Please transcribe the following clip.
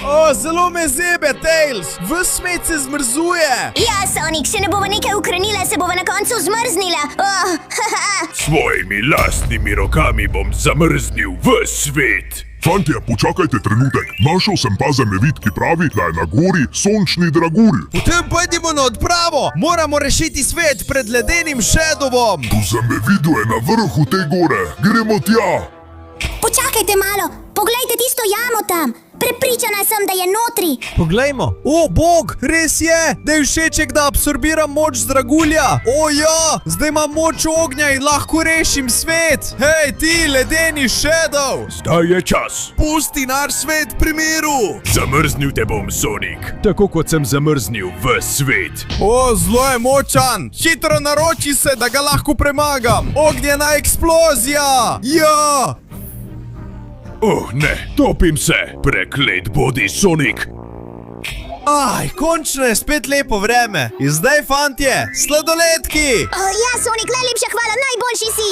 O, zelo me zebe, Tails! Ves smet se zmrzuje! Ja, Sonic, če ne bova nekaj ukrenila, se bova na koncu zmrznila. Oh, Svojimi lastnimi rokami bom zamrznil ves svet. Fantje, počakajte trenutek. Našel sem pa zemljevid, ki pravi, da je na gori sončni dragulj. Potem pojdimo na odpravo! Moramo rešiti svet pred ledenim Shadovom! V zemljevidu je na vrhu te gore. Gremo tja. počakajte malo, poglejte tisto jamo tam. Prepričana sem, da je notri. Poglejmo. O, bog, res je, da je všeček, da absorbiram moč z dragulja. O ja, zdaj imam moč ognja in lahko rešim svet. Hej, ti, ledeni Shadow. Zdaj je čas. Pusti naš svet pri miru. Zamrznil te bom, Sonic. Tako kot sem zamrznil ves svet. O, zelo je močan. Hitro naroči se, da ga lahko premagam. Ognjena eksplozija. Ja. Ne, topim se. Preklet bodi, Sonic. Aj, končno je spet lepo vreme. In zdaj, fantje, sladoledki. Ja, Sonic, najlepša hvala, najboljši si.